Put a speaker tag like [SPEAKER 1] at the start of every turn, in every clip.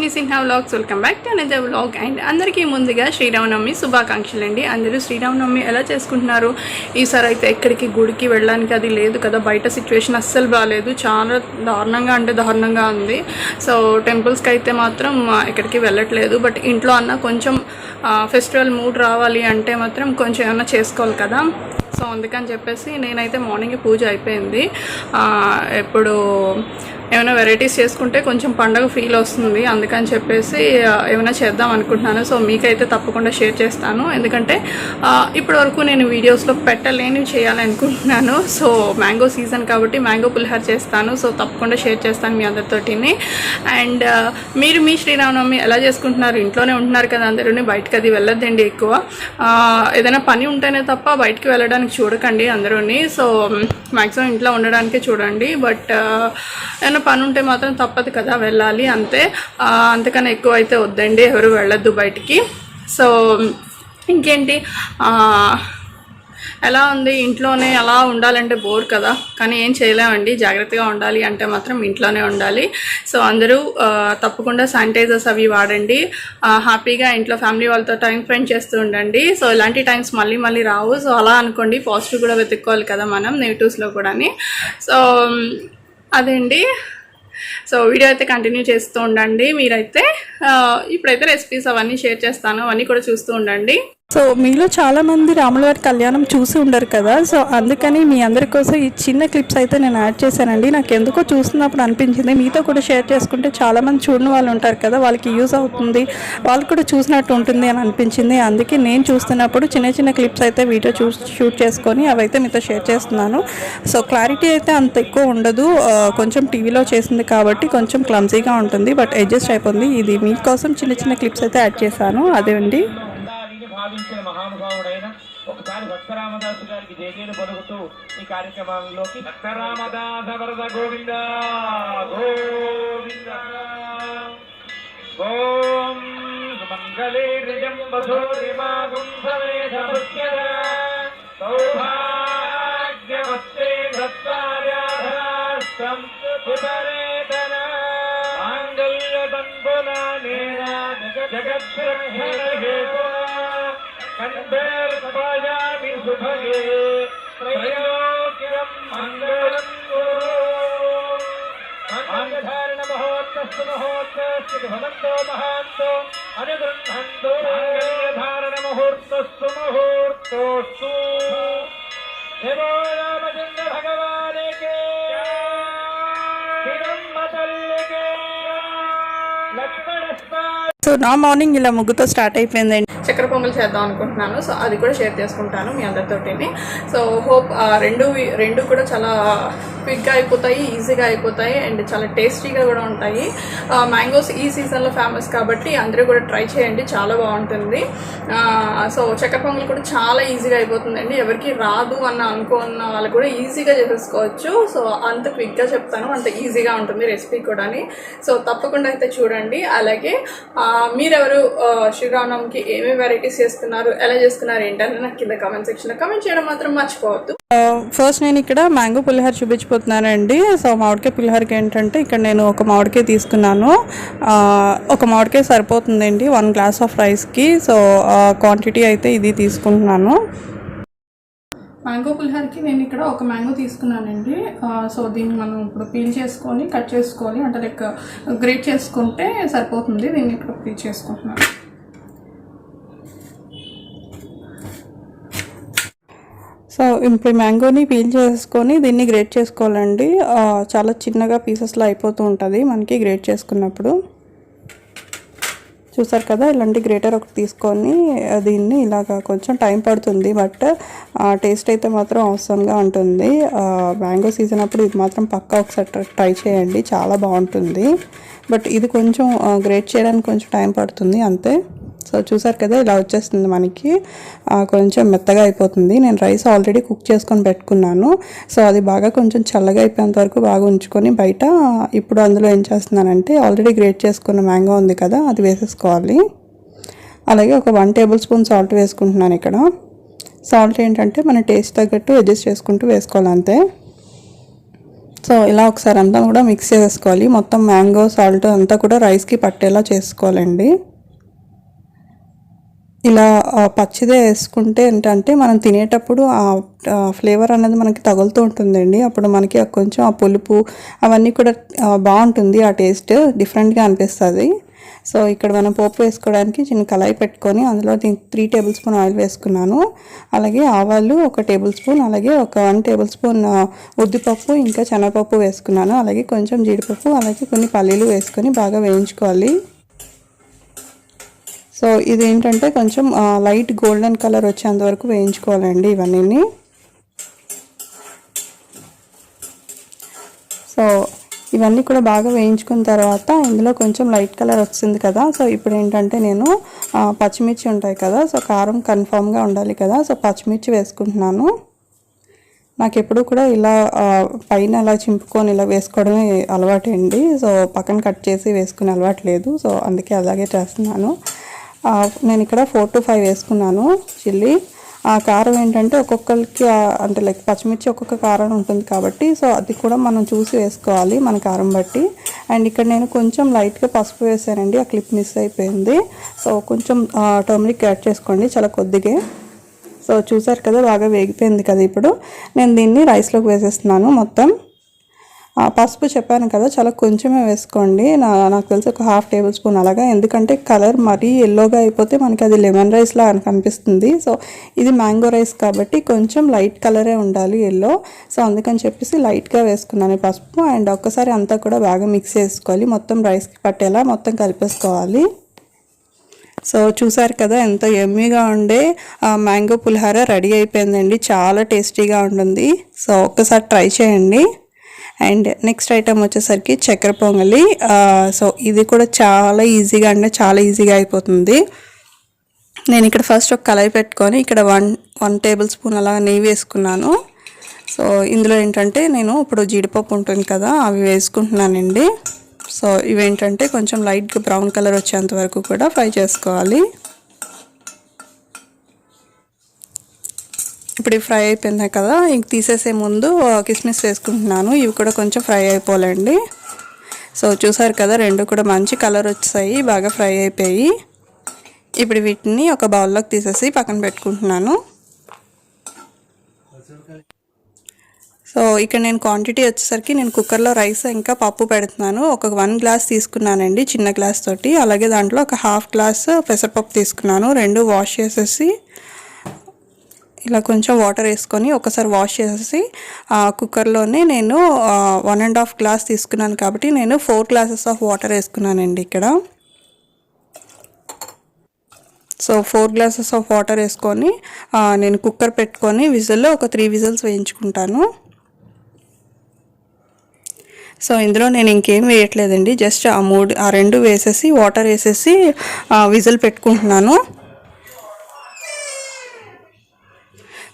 [SPEAKER 1] aswinisinhavlog, welcome back to another vlog. And అందరికీ ముందుగా శ్రీరామనవమి శుభాకాంక్షలు అండి. అందరూ శ్రీరామనవమి ఎలా చేసుకుంటున్నారు? ఈసారి అయితే ఎక్కడికి గుడికి వెళ్ళడానికి అది లేదు కదా, బయట సిచ్యువేషన్ అస్సలు బాగాలేదు, చాలా దారుణంగా ఉంది. సో టెంపుల్స్కి అయితే మాత్రం ఎక్కడికి వెళ్ళట్లేదు. బట్ ఇంట్లో అన్న కొంచెం ఫెస్టివల్ మూడ్ రావాలి అంటే మాత్రం కొంచెం ఏమన్నా చేసుకోవాలి కదా. సో అందుకని చెప్పేసి నేనైతే మార్నింగ్ పూజ అయిపోయింది. ఎప్పుడు ఏమైనా వెరైటీస్ చేసుకుంటే కొంచెం పండగ ఫీల్ వస్తుంది, అందుకని చెప్పేసి ఏమైనా చేద్దాం అనుకుంటున్నాను. సో మీకైతే తప్పకుండా షేర్ చేస్తాను, ఎందుకంటే ఇప్పటి వరకు నేను వీడియోస్లో పెట్టలేనివి చేయాలనుకుంటున్నాను. సో మ్యాంగో సీజన్ కాబట్టి మ్యాంగో పులిహోర చేస్తాను. సో తప్పకుండా షేర్ చేస్తాను మీ అందరితోటిని. అండ్ మీరు మీ శ్రీరామనవమి ఎలా చేసుకుంటున్నారు? ఇంట్లోనే ఉంటున్నారు కదా అందరూ, బయటకు అది వెళ్ళొద్దండి ఎక్కువ. ఏదైనా పని ఉంటేనే తప్ప బయటకు వెళ్ళడానికి చూడకండి అందరూని. సో మ్యాక్సిమం ఇంట్లో ఉండడానికే చూడండి. బట్ ఏమైనా పని ఉంటే మాత్రం తప్పదు కదా, వెళ్ళాలి అంతే. అంతకన్నా ఎక్కువ అయితే వద్దండి, ఎవరు వెళ్ళొద్దు బయటికి. సో ఇంకేంటి, ఎలా ఉంది? ఇంట్లోనే అలా ఉండాలంటే బోర్ కదా, కానీ ఏం చేయలేమండి. జాగ్రత్తగా ఉండాలి అంటే మాత్రం ఇంట్లోనే ఉండాలి. సో అందరూ తప్పకుండా శానిటైజర్స్ అవి వాడండి. హ్యాపీగా ఇంట్లో ఫ్యామిలీ వాళ్ళతో టైం స్పెండ్ చేస్తూ ఉండండి. సో ఇలాంటి టైమ్స్ మళ్ళీ రావు. సో అలా అనుకోండి, పాజిటివ్ కూడా వెతుక్కోవాలి కదా మనం, నెగిటివ్స్లో కూడా. సో అదండి. సో వీడియో అయితే కంటిన్యూ చేస్తూ ఉండండి మీరైతే. ఇప్పుడైతే రెసిపీస్ అవన్నీ షేర్ చేస్తాను, అవన్నీ కూడా చూస్తూ ఉండండి.
[SPEAKER 2] సో మీలో చాలామంది రాములవారి కళ్యాణం చూసి ఉండరు కదా, సో అందుకని మీ అందరి కోసం ఈ చిన్న క్లిప్స్ అయితే నేను యాడ్ చేశానండి. నాకు ఎందుకో చూస్తున్నప్పుడు అనిపించింది మీతో కూడా షేర్ చేసుకుంటే చాలామంది చూడని వాళ్ళు ఉంటారు కదా, వాళ్ళకి యూజ్ అవుతుంది, వాళ్ళు కూడా చూసినట్టు ఉంటుంది అని అనిపించింది. అందుకే నేను చూస్తున్నప్పుడు చిన్న క్లిప్స్ అయితే వీడియో షూట్ చేసుకొని అవైతే మీతో షేర్ చేస్తున్నాను. సో క్లారిటీ అయితే అంత ఎక్కువ ఉండదు, కొంచెం టీవీలో చేసింది కాబట్టి కొంచెం క్లమ్జీగా ఉంటుంది, బట్ అడ్జస్ట్ అయిపోయింది. ఇది మీకోసం చిన్న క్లిప్స్ అయితే యాడ్ చేశాను. అదే అండి.
[SPEAKER 3] భావించిన మహానుభావుడైన ఒకసారి భక్తరామదాసు గారికి జయజయలు పలుకుతూ ఈ కార్యక్రమంలోకి భక్తరామదాస వరద గోవింద గోవింద ఓం మంగళే నిజం వధూరిమాగుం సమేధముఖ్యద సౌభాగ్యవస్తే దత్తార్యాధరాస్తం సుతరేతన మాంగళ్యతంబులానేన జగద్రక్షణహేతో కంఠేర్పయామి సుభగే త్రయోక్యం మంగళం మంగళధారణ మహోత్తస్తు భవంతో మహాంతో అనుగృహంతో మంగళధారణ ముహూర్తస్తు ముహూర్తోస్తు దేవో రామచంద్ర భగవానికి శ్రీరమ్మ తల్లికి లక్ష్మణ.
[SPEAKER 2] సో నా మార్నింగ్ ఇలా ముగ్గుతో స్టార్ట్ అయిపోయిందండి.
[SPEAKER 1] చక్కెర పొంగల్ చేద్దాం అనుకుంటున్నాను. సో అది కూడా షేర్ చేసుకుంటాను మీ అందరితోటి. సో హోప్ రెండు కూడా చాలా క్విక్గా అయిపోతాయి, ఈజీగా అయిపోతాయి, అండ్ చాలా టేస్టీగా కూడా ఉంటాయి. మ్యాంగోస్ ఈ సీజన్లో ఫేమస్ కాబట్టి అందరూ కూడా ట్రై చేయండి, చాలా బాగుంటుంది. సో చక్కెర పొంగల్ కూడా చాలా ఈజీగా అయిపోతుందండి, ఎవరికి రాదు అనుకున్న వాళ్ళు కూడా ఈజీగా చేసేసుకోవచ్చు. సో అంత క్విక్గా చెప్తాను, అంత ఈజీగా ఉంటుంది రెసిపీ కూడా. సో తప్పకుండా అయితే చూడండి. అలాగే మీరెవరు శ్రీరామనవమికి ఏమేమి వెరైటీస్ చేస్తున్నారు, ఎలా చేస్తున్నారు ఏంటంటే నాకు కింద కామెంట్ సెక్షన్లో కామెంట్ చేయడం మాత్రం మర్చిపోవద్దు.
[SPEAKER 2] ఫస్ట్ నేను ఇక్కడ మ్యాంగో పులిహోర చూపించిపోతున్నానండి. సో మామిడికాయ పులిహోరకి ఏంటంటే ఇక్కడ నేను ఒక మామిడికాయ తీసుకున్నాను. ఒక మామిడికాయ సరిపోతుందండి 1 గ్లాస్ ఆఫ్ రైస్కి. సో క్వాంటిటీ అయితే ఇది తీసుకుంటున్నాను.
[SPEAKER 1] మ్యాంగో పులిహోరకి నేను ఇక్కడ ఒక మ్యాంగో తీసుకున్నానండి. సో దీన్ని మనం ఇప్పుడు పీల్ చేసుకొని కట్ చేసుకోవాలి, అంటే లైక్ గ్రేట్ చేసుకుంటే సరిపోతుంది. దీన్ని ఇక్కడ పీల్ చేసుకుంటున్నాను.
[SPEAKER 2] సో ఇప్పుడు మ్యాంగోని పీల్ చేసుకొని దీన్ని గ్రేట్ చేసుకోవాలండి. చాలా చిన్నగా పీసెస్లో అయిపోతూ ఉంటుంది మనకి గ్రేట్ చేసుకున్నప్పుడు. చూసారు కదా, ఇలాంటి గ్రేటర్ ఒకటి తీసుకొని దీన్ని ఇలాగా కొంచెం టైం పడుతుంది, బట్ టేస్ట్ అయితే మాత్రం అవసరంగా ఉంటుంది. మ్యాంగో సీజన్ అప్పుడు ఇది మాత్రం పక్కా ఒకసారి ట్రై చేయండి, చాలా బాగుంటుంది. బట్ ఇది కొంచెం గ్రేట్ చేయడానికి కొంచెం టైం పడుతుంది అంతే. సో చూసారు కదా, ఇలా వచ్చేస్తుంది మనకి, కొంచెం మెత్తగా అయిపోతుంది. నేను రైస్ ఆల్రెడీ కుక్ చేసుకొని పెట్టుకున్నాను. సో అది బాగా కొంచెం చల్లగా అయిపోయేంత వరకు బాగా ఉంచుకొని బయట ఇప్పుడు అందులో ఏం చేస్తున్నానంటే ఆల్రెడీ గ్రేట్ చేసుకున్న మ్యాంగో ఉంది కదా, అది వేసేసుకోవాలి. అలాగే ఒక 1 టేబుల్ స్పూన్ సాల్ట్ వేసుకుంటున్నాను ఇక్కడ. సాల్ట్ ఏంటంటే మన టేస్ట్ తగ్గట్టు అడ్జస్ట్ చేసుకుంటూ వేసుకోవాలి అంతే. సో ఇలా ఒకసారి అంతా కూడా మిక్స్ చేసుకోవాలి. మొత్తం మ్యాంగో సాల్ట్ అంతా కూడా రైస్కి పట్టేలా చేసుకోవాలండి. ఇలా పచ్చిదే వేసుకుంటే ఏంటంటే మనం తినేటప్పుడు ఆ ఫ్లేవర్ అనేది మనకి తగులుతూ ఉంటుందండి. అప్పుడు మనకి కొంచెం ఆ పులుపు అవన్నీ కూడా బాగుంటుంది, ఆ టేస్ట్ డిఫరెంట్గా అనిపిస్తుంది. సో ఇక్కడ మనం పోపు వేసుకోవడానికి చిన్న కళాయి పెట్టుకొని అందులో 3 టేబుల్ స్పూన్ ఆయిల్ వేసుకున్నాను. అలాగే ఆవాలు 1 టేబుల్ స్పూన్, అలాగే 1 టేబుల్ స్పూన్ ఉద్దిపప్పు, ఇంకా శనగపప్పు వేసుకున్నాను. అలాగే కొంచెం జీడిపప్పు, అలాగే కొన్ని పల్లీలు వేసుకొని బాగా వేయించుకోవాలి. సో ఇదేంటంటే కొంచెం లైట్ గోల్డెన్ కలర్ వచ్చేంత వరకు వేయించుకోవాలండి ఇవన్నీ. సో ఇవన్నీ కూడా బాగా వేయించుకున్న తర్వాత ఇందులో కొంచెం లైట్ కలర్ వచ్చింది కదా. సో ఇప్పుడు ఏంటంటే నేను పచ్చిమిర్చి ఉంటాయి కదా, సో కారం కన్ఫామ్గా ఉండాలి కదా, సో పచ్చిమిర్చి వేసుకుంటున్నాను. నాకు ఎప్పుడు కూడా ఇలా పైన అలా చింపుకొని ఇలా వేసుకోవడమే అలవాటు అండి. సో పక్కన కట్ చేసి వేసుకునే అలవాటు లేదు, సో అందుకే అలాగే చేస్తున్నాను. నేను ఇక్కడ 4 to 5 వేసుకున్నాను చిల్లీ. ఆ కారం ఏంటంటే ఒక్కొక్కరికి అంటే లైక్ పచ్చిమిర్చి ఒక్కొక్క కారం ఉంటుంది కాబట్టి సో అది కూడా మనం చూసి వేసుకోవాలి మన కారం బట్టి. అండ్ ఇక్కడ నేను కొంచెం లైట్గా పసుపు వేసానండి, ఆ క్లిప్ మిస్ అయిపోయింది. సో కొంచెం టర్మరిక్ యాడ్ చేసుకోండి, చాలా కొద్దిగా. సో చూసారు కదా బాగా వేగిపోయింది కదా. ఇప్పుడు నేను దీన్ని రైస్లోకి వేసేస్తున్నాను మొత్తం. పసుపు చెప్పాను కదా, చాలా కొంచెమే వేసుకోండి. నాకు తెలిసి ఒక 1/2 టేబుల్ స్పూన్ అలాగా, ఎందుకంటే కలర్ మరీ ఎల్లోగా అయిపోతే మనకి అది లెమన్ రైస్లా కనిపిస్తుంది. సో ఇది మ్యాంగో రైస్ కాబట్టి కొంచెం లైట్ కలరే ఉండాలి, ఎల్లో. సో అందుకని చెప్పేసి లైట్గా వేసుకున్నాను పసుపు. అండ్ ఒక్కసారి అంతా కూడా బాగా మిక్స్ చేసుకోవాలి, మొత్తం రైస్కి పట్టేలా మొత్తం కలిపేసుకోవాలి. సో చూసారు కదా ఎంత యమ్మీగా ఉండే మ్యాంగో పులిహోర రెడీ అయిపోయిందండి. చాలా టేస్టీగా ఉంటుంది. సో ఒక్కసారి ట్రై చేయండి. అండ్ నెక్స్ట్ ఐటమ్ వచ్చేసరికి చక్కెర పొంగలి. సో ఇది కూడా చాలా ఈజీగా అంటే చాలా ఈజీగా అయిపోతుంది. నేను ఇక్కడ ఫస్ట్ ఒక కళాయి పెట్టుకొని ఇక్కడ 1 టేబుల్ స్పూన్ అలా నెయ్యి వేసుకున్నాను. సో ఇందులో ఏంటంటే నేను ఇప్పుడు జీడిపప్పు ఉంటుంది కదా అవి వేసుకుంటున్నానండి. సో ఇవేంటంటే కొంచెం లైట్గా బ్రౌన్ కలర్ వచ్చేంత వరకు కూడా ఫ్రై చేసుకోవాలి. ఇప్పుడు ఫ్రై అయిపోయినాయి కదా, ఇంక తీసేసే ముందు కిస్మిస్ వేసుకుంటున్నాను. ఇవి కూడా కొంచెం ఫ్రై అయిపోవాలండి. సో చూసారు కదా రెండు కూడా మంచి కలర్ వచ్చాయి, బాగా ఫ్రై అయిపోయి. ఇప్పుడు వీటిని ఒక బౌల్లోకి తీసేసి పక్కన పెట్టుకుంటున్నాను. సో ఇక్కడ నేను క్వాంటిటీ వచ్చేసరికి నేను కుక్కర్లో రైస్ ఇంకా పప్పు పెడుతున్నాను. ఒక 1 గ్లాస్ తీసుకున్నానండి చిన్న గ్లాస్ తోటి. అలాగే దాంట్లో ఒక 1/2 గ్లాస్ పెసరపప్పు తీసుకున్నాను. 2 వాష్ చేసేసి ఇలా కొంచెం వాటర్ వేసుకొని ఒకసారి వాష్ చేసేసి కుక్కర్లోనే నేను 1.5 గ్లాస్ తీసుకున్నాను కాబట్టి నేను 4 గ్లాసెస్ ఆఫ్ వాటర్ వేసుకున్నానండి ఇక్కడ. సో 4 గ్లాసెస్ ఆఫ్ వాటర్ వేసుకొని నేను కుక్కర్ పెట్టుకొని విజిల్లో ఒక 3 విజిల్స్ వేయించుకుంటాను. సో ఇందులో నేను ఇంకేం వేయట్లేదండి, జస్ట్ ఆ 2 వేసేసి వాటర్ వేసేసి విజిల్ పెట్టుకుంటున్నాను.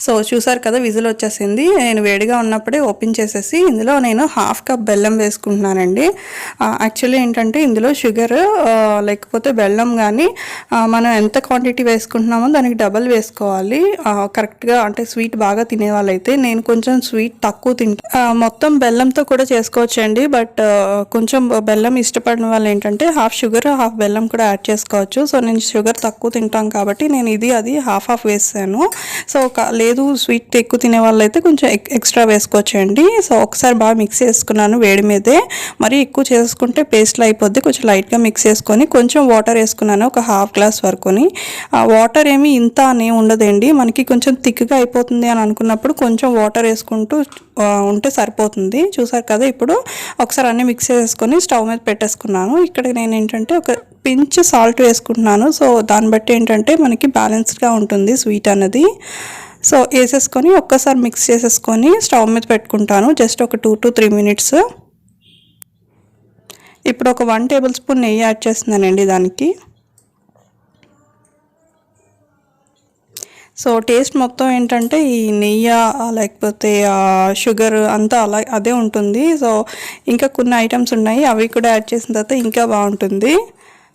[SPEAKER 2] సో చూసారు కదా విజిల్ వచ్చేసింది. నేను వేడిగా ఉన్నప్పుడే ఓపెన్ చేసేసి ఇందులో నేను 1/2 కప్ బెల్లం వేసుకుంటున్నానండి. యాక్చువల్లీ ఏంటంటే ఇందులో షుగర్ లేకపోతే బెల్లం కానీ మనం ఎంత క్వాంటిటీ వేసుకుంటున్నామో దానికి డబల్ వేసుకోవాలి కరెక్ట్గా. అంటే స్వీట్ బాగా తినే వాళ్ళైతే, నేను కొంచెం స్వీట్ తక్కువ మొత్తం బెల్లంతో కూడా చేసుకోవచ్చండి. బట్ కొంచెం బెల్లం ఇష్టపడిన వాళ్ళు ఏంటంటే 1/2 షుగర్ 1/2 బెల్లం కూడా యాడ్ చేసుకోవచ్చు. సో నేను షుగర్ తక్కువ తింటాం కాబట్టి నేను అది 1/2 వేసాను. సో లేదు స్వీట్ ఎక్కువ తినే వాళ్ళు అయితే కొంచెం ఎక్స్ట్రా వేసుకోవచ్చండి. సో ఒకసారి బాగా మిక్స్ చేసుకున్నాను వేడి మీదే. మరి ఎక్కువ చేసుకుంటే పేస్ట్లో అయిపోద్ది. కొంచెం లైట్గా మిక్స్ చేసుకొని కొంచెం వాటర్ వేసుకున్నాను, ఒక 1/2 గ్లాస్ వరకుని. వాటర్ ఏమి ఇంత అనే ఉండదండి, మనకి కొంచెం థిక్గా అయిపోతుంది అని అనుకున్నప్పుడు కొంచెం వాటర్ వేసుకుంటూ ఉంటే సరిపోతుంది. చూసారు కదా ఇప్పుడు ఒకసారి అన్నీ మిక్స్ చేసుకొని స్టవ్ మీద పెట్టేసుకున్నాను. ఇక్కడ నేను ఏంటంటే ఒక పించ్ సాల్ట్ వేసుకుంటున్నాను. సో దాన్ని బట్టి ఏంటంటే మనకి బ్యాలెన్స్డ్గా ఉంటుంది స్వీట్ అన్నది. సో వేసేసుకొని ఒక్కసారి మిక్స్ చేసేసుకొని స్టవ్ మీద పెట్టుకుంటాను జస్ట్ ఒక 2 to 3 మినిట్స్. ఇప్పుడు ఒక 1 టేబుల్ స్పూన్ నెయ్యి యాడ్ చేస్తున్నానండి దానికి. సో టేస్ట్ మొత్తం ఏంటంటే ఈ నెయ్యి లేకపోతే షుగర్ అంతా అదే ఉంటుంది. సో ఇంకా కొన్ని ఐటమ్స్ ఉన్నాయి, అవి కూడా యాడ్ చేసిన తర్వాత ఇంకా బాగుంటుంది.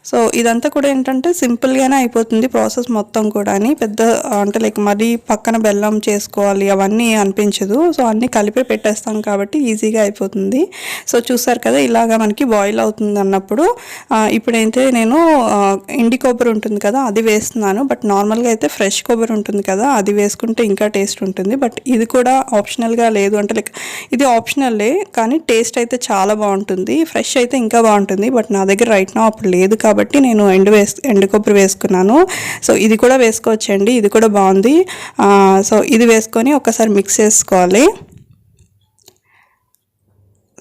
[SPEAKER 2] సో ఇదంతా కూడా ఏంటంటే సింపుల్గానే అయిపోతుంది ప్రాసెస్ మొత్తం కూడా. పెద్ద అంటే లైక్ మరీ పక్కన బెల్లం చేసుకోవాలి అవన్నీ అనిపించదు. సో అన్నీ కలిపి పెట్టేస్తాం కాబట్టి ఈజీగా అయిపోతుంది. సో చూసారు కదా ఇలాగా మనకి బాయిల్ అవుతుంది అన్నప్పుడు ఇప్పుడైతే నేను ఎండి కొబ్బరి ఉంటుంది కదా అది వేస్తున్నాను. బట్ నార్మల్గా అయితే ఫ్రెష్ కొబ్బరి ఉంటుంది కదా అది వేసుకుంటే ఇంకా టేస్ట్ ఉంటుంది. బట్ ఇది కూడా ఆప్షనల్గా లేదు అంటే లైక్ ఇది ఆప్షనల్లే కానీ టేస్ట్ అయితే చాలా బాగుంటుంది. ఫ్రెష్ అయితే ఇంకా బాగుంటుంది. బట్ నా దగ్గర రైట్ నా అప్పుడు లేదు కాబట్టి నేను ఎండు కొబ్బరి వేసుకున్నాను. సో ఇది కూడా వేసుకోవచ్చండి, ఇది కూడా బాగుంది. సో ఇది వేసుకొని ఒకసారి మిక్స్ చేసుకోవాలి.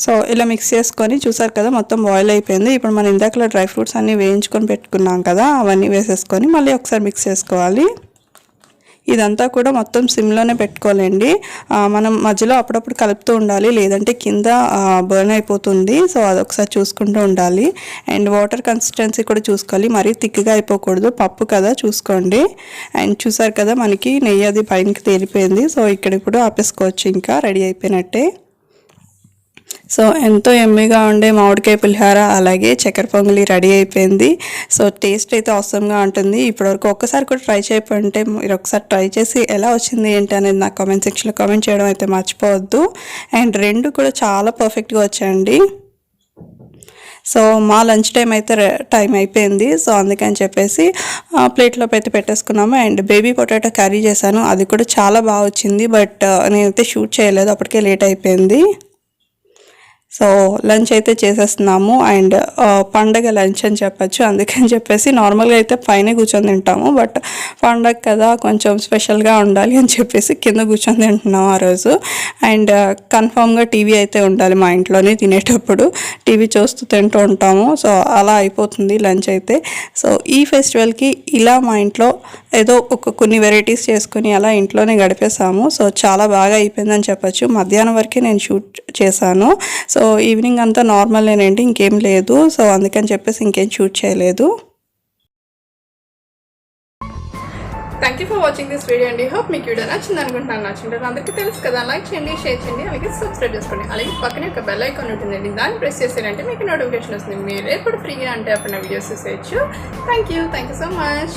[SPEAKER 2] సో ఇలా మిక్స్ చేసుకొని చూసారు కదా మొత్తం బాయిల్ అయిపోయింది. ఇప్పుడు మనం ఇందాకలా డ్రై ఫ్రూట్స్ అన్నీ వేయించుకొని పెట్టుకున్నాం కదా అవన్నీ వేసేసుకొని మళ్ళీ ఒకసారి మిక్స్ చేసుకోవాలి. ఇదంతా కూడా మొత్తం సిమ్లోనే పెట్టుకోవాలండి. మనం మధ్యలో అప్పుడప్పుడు కలుపుతూ ఉండాలి, లేదంటే కింద బర్న్ అయిపోతుంది. సో అదొకసారి చూసుకుంటూ ఉండాలి. అండ్ వాటర్ కన్సిస్టెన్సీ కూడా చూసుకోవాలి, మరీ థిక్గా అయిపోకూడదు, పప్పు కదా చూసుకోండి. అండ్ చూసారు కదా మనకి నెయ్యి అది పైనకి తేలిపోయింది. సో ఇక్కడ ఇప్పుడు ఆపేసుకోవచ్చు, ఇంకా రెడీ అయిపోయినట్టే. సో ఎంతో ఎమ్మీగా ఉండే మామిడికాయ పులిహోర అలాగే చక్కెర పొంగలి రెడీ అయిపోయింది. సో టేస్ట్ అయితే అవసరంగా ఉంటుంది. ఇప్పటివరకు ఒక్కసారి కూడా ట్రై చేయకపోతే మీరు ఒకసారి ట్రై చేసి ఎలా వచ్చింది ఏంటి అనేది నాకు కామెంట్ సెక్షన్లో కామెంట్ చేయడం అయితే మర్చిపోవద్దు. అండ్ రెండు కూడా చాలా పర్ఫెక్ట్గా వచ్చాయండి. సో మా లంచ్ టైం అయిపోయింది. సో అందుకని చెప్పేసి ప్లేట్లో అయితే పెట్టేసుకున్నాము. అండ్ బేబీ పొటాటో కర్రీ చేశాను, అది కూడా చాలా బాగా వచ్చింది. బట్ నేనైతే షూట్ చేయలేదు, అప్పటికే లేట్ అయిపోయింది. సో లంచ్ అయితే చేసేస్తున్నాము. అండ్ పండగ లంచ్ అని చెప్పచ్చు. అందుకని చెప్పేసి నార్మల్గా అయితే పైన కూర్చొని తింటాము, బట్ పండగ కదా కొంచెం స్పెషల్గా ఉండాలి అని చెప్పేసి కింద కూర్చొని తింటున్నాము ఆ రోజు. అండ్ కన్ఫామ్గా టీవీ అయితే ఉండాలి మా ఇంట్లోనే, తినేటప్పుడు టీవీ చూస్తూ తింటూ ఉంటాము. సో అలా అయిపోతుంది లంచ్ అయితే. సో ఈ ఫెస్టివల్కి ఇలా మా ఇంట్లో ఏదో కొన్ని వెరైటీస్ చేసుకుని అలా ఇంట్లోనే గడిపేసాము. సో చాలా బాగా అయిపోయిందని చెప్పచ్చు. మధ్యాహ్నం వరకే నేను షూట్ చేశాను. సో ఈవినింగ్ అంతా నార్మల్నేనండి, ఇంకేం లేదు. సో అందుకని చెప్పేసి ఇంకేం షూట్ చేయలేదు.
[SPEAKER 1] Thank you for watching this video అండి. హోప్ మీకు వీడియో నచ్చింది అనుకుంటున్నాను. నచ్చింటారు అందరికీ తెలుసు కదా, లైక్ చేయండి, షేర్ చేయండి, అలాగే సబ్స్క్రైబ్ చేసుకోండి. అలాగే పక్కనే ఒక బెల్ ఐకాన్ ఉంటుందండి, దాన్ని ప్రెస్ చేసారంటే మీకు నోటిఫికేషన్ వస్తుంది. మీరు ఎప్పుడు ఫ్రీగా అంటే అప్పుడు నా వీడియోస్ చూసేయచ్చు. Thank you so much.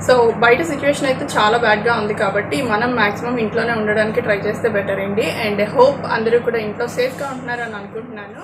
[SPEAKER 1] So బయట సిచ్యువేషన్ అయితే చాలా బ్యాడ్గా ఉంది కాబట్టి మనం మ్యాక్సిమం ఇంట్లోనే ఉండడానికి ట్రై చేస్తే బెటర్ అండి. అండ్ హోప్ అందరూ కూడా ఇంట్లో సేఫ్గా ఉంటున్నారని అనుకుంటున్నాను.